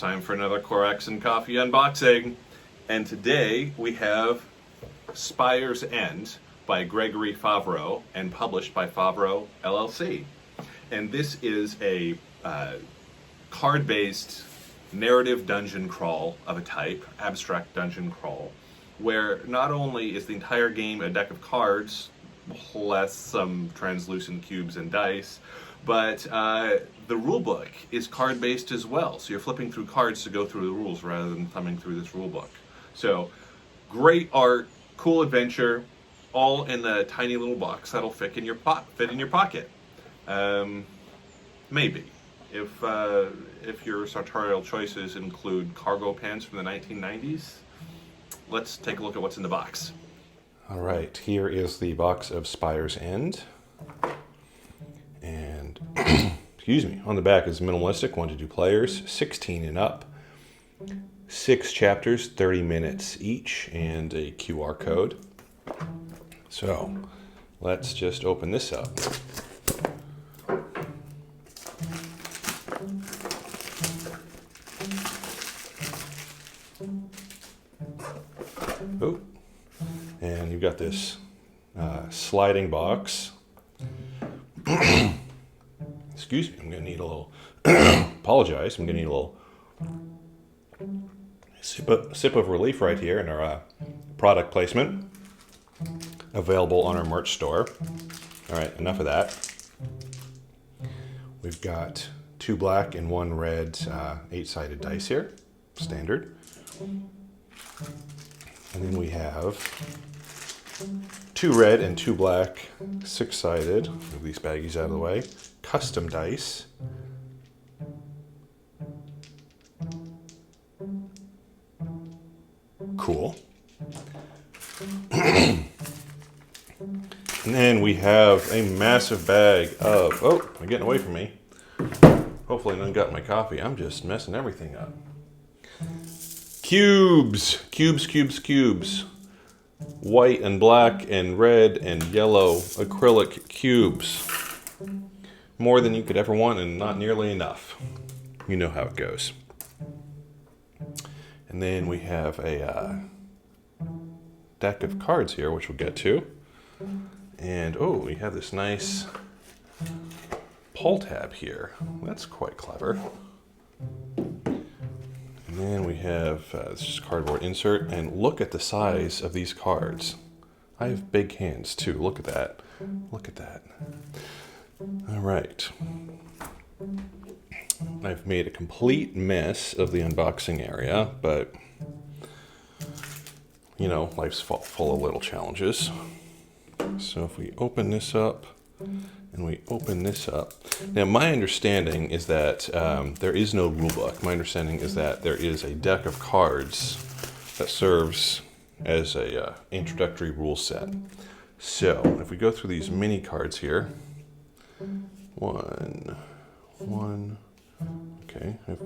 time for another Corax&Coffee unboxing. And today we have Spire's End by Greg Favro and published by Favro LLC. And this is a card-based narrative dungeon crawl of a type, abstract dungeon crawl, where not only is the entire game a deck of cards, plus some translucent cubes and dice, but the rulebook is card-based as well. So you're flipping through cards to go through the rules rather than thumbing through this rulebook. So great art, cool adventure, all in a tiny little box that'll fit in your pocket. Maybe. If your sartorial choices include cargo pants from the 1990s, let's take a look at what's in the box. All right, here is the box of Spire's End. And, excuse me, on the back is minimalistic, 1 to 2 players, 16 and up. 6 chapters, 30 minutes each, and a QR code. So, let's just open this up. Oh, and you've got this sliding box. Excuse me, I'm going to need a little, apologize, I'm going to need a little sip of relief right here in our product placement. Available on our merch store. All right, enough of that. We've got 2 black and 1 red 8-sided dice here, standard. And then we have 2 red and 2 black 6-sided, move these baggies out of the way, custom dice. Cool. And then we have a massive bag of, oh, they're getting away from me. Hopefully none got my coffee. I'm just messing everything up. Cubes. White and black and red and yellow acrylic cubes. More than you could ever want and not nearly enough. You know how it goes. And then we have a deck of cards here, which we'll get to. And, oh, we have this nice pull tab here. That's quite clever. And then we have this is cardboard insert, and look at the size of these cards. I have big hands too. Look at that. Look at that. All right. I've made a complete mess of the unboxing area, but you know, life's full of little challenges. So if we open this up and we open this up. Now, my understanding is that there is no rule book. My understanding is that there is a deck of cards that serves as a introductory rule set. So if we go through these mini cards here, one, okay, I have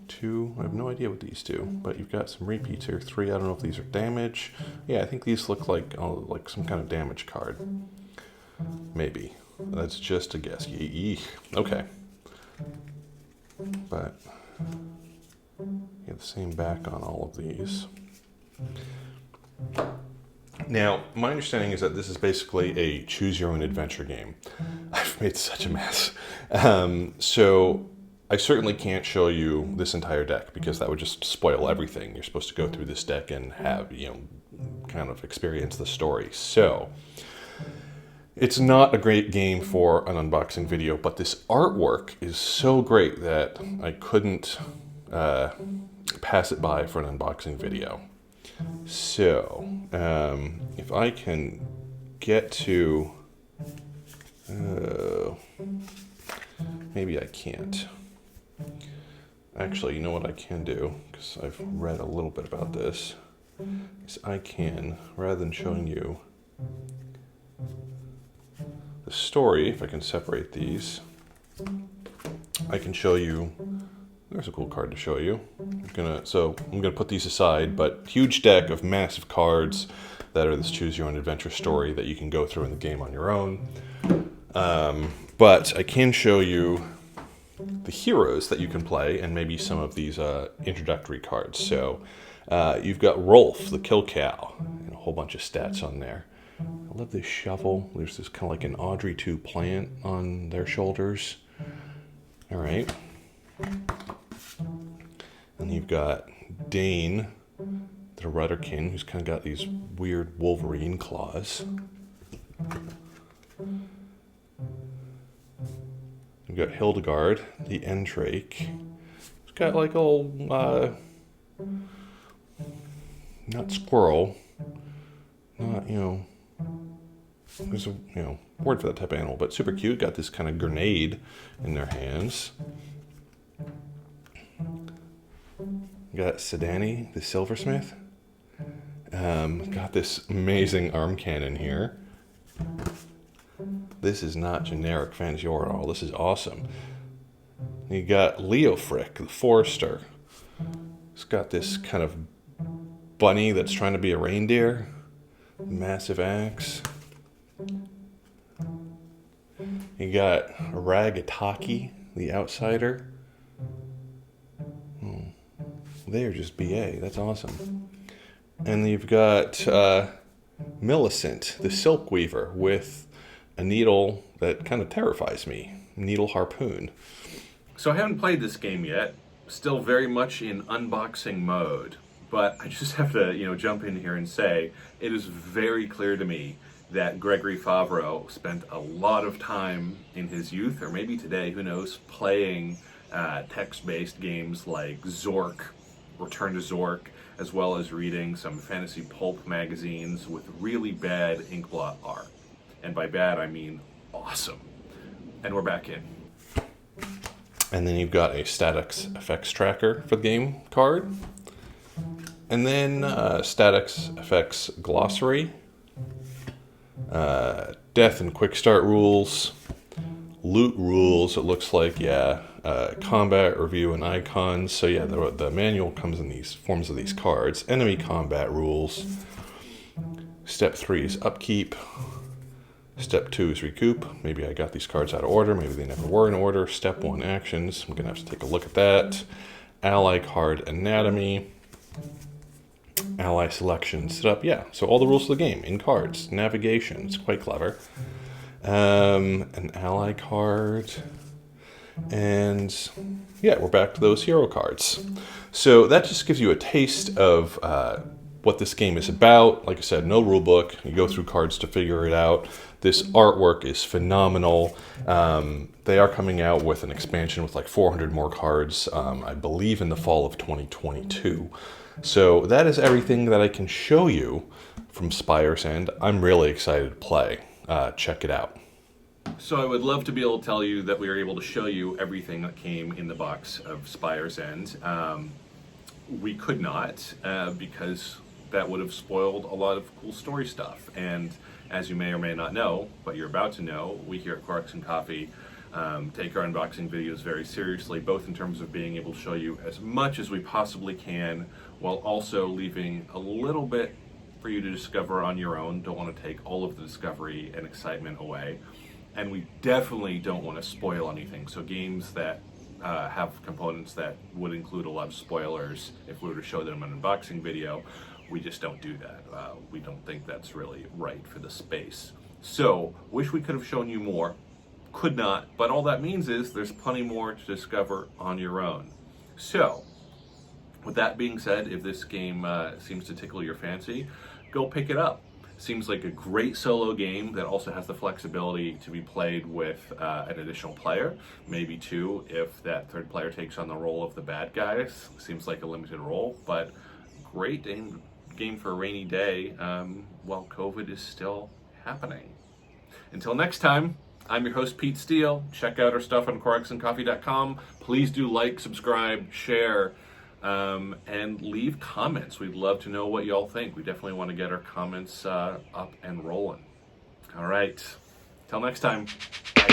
2, I have no idea what these do, but you've got some repeats here, 3, I don't know if these are damage. Yeah, I think these look like some kind of damage card. Maybe. That's just a guess. Eek. Okay. But you have the same back on all of these. Now, my understanding is that this is basically a choose-your-own-adventure game. I've made such a mess. So I certainly can't show you this entire deck because that would just spoil everything. You're supposed to go through this deck and have, you know, kind of experience the story. So it's not a great game for an unboxing video, but this artwork is so great that I couldn't pass it by for an unboxing video. So, if I can get to, maybe I can't. Actually, you know what I can do, because I've read a little bit about this, is I can, rather than showing you the story, if I can separate these, I can show you. There's a cool card to show you. I'm gonna put these aside, but huge deck of massive cards that are this choose your own adventure story that you can go through in the game on your own. But I can show you the heroes that you can play and maybe some of these introductory cards. So you've got Rolf, the kill cow, and a whole bunch of stats on there. I love this shovel. There's this kind of like an Audrey 2 plant on their shoulders. All right. And you've got Dane, the Rudderkin, who's kind of got these weird Wolverine claws. We've got Hildegard, the Endrake. It's got like a little, not squirrel, not, there's a, word for that type of animal, but super cute. Got this kind of grenade in their hands. Got Sedani, the silversmith. Got this amazing arm cannon here. This is not generic fantasy lore at all. This is awesome. You got Leofric, the forester. It's got this kind of bunny that's trying to be a reindeer. Massive axe. You got Ragataki, the outsider. Oh, they're just BA. That's awesome. And you've got Millicent, the silk weaver, with a needle that kind of terrifies me. Needle harpoon. So I haven't played this game yet. Still very much in unboxing mode. But I just have to, jump in here and say it is very clear to me that Gregory Favro spent a lot of time in his youth, or maybe today, who knows, playing text-based games like Zork, Return to Zork, as well as reading some fantasy pulp magazines with really bad inkblot art. And by bad, I mean awesome. And we're back in. And then you've got a statics effects tracker for the game card. And then statics effects glossary. Death and quick start rules. Loot rules, it looks like, combat review and icons. So yeah, the manual comes in these forms of these cards. Enemy combat rules. Step 3 is upkeep. Step 2 is recoup. Maybe I got these cards out of order. Maybe they never were in order. Step 1 actions. I'm going to have to take a look at that. Ally card anatomy. Ally selection setup. Yeah, so all the rules of the game in cards. Navigation. It's quite clever. An ally card. And yeah, we're back to those hero cards. So that just gives you a taste of what this game is about. Like I said, no rule book. You go through cards to figure it out. This artwork is phenomenal. They are coming out with an expansion with like 400 more cards, I believe in the fall of 2022. So that is everything that I can show you from Spires, and I'm really excited to play. Check it out. So I would love to be able to tell you that we were able to show you everything that came in the box of Spire's End. We could not, because that would have spoiled a lot of cool story stuff. And as you may or may not know, but you're about to know, we here at Corax&Coffee take our unboxing videos very seriously, both in terms of being able to show you as much as we possibly can, while also leaving a little bit for you to discover on your own. Don't want to take all of the discovery and excitement away. And we definitely don't want to spoil anything. So games that have components that would include a lot of spoilers, if we were to show them an unboxing video, we just don't do that. We don't think that's really right for the space. So, wish we could have shown you more. Could not, but all that means is there's plenty more to discover on your own. So, with that being said, if this game seems to tickle your fancy, go pick it up. Seems like a great solo game that also has the flexibility to be played with an additional player, maybe two if that third player takes on the role of the bad guys. Seems like a limited role, but great game for a rainy day while COVID is still happening. Until next time, I'm your host, Pete Steele. Check out our stuff on Corax&Coffee.com. Please do like, subscribe, share, and leave comments. We'd love to know what y'all think. We definitely want to get our comments up and rolling. All right. Till next time. Bye.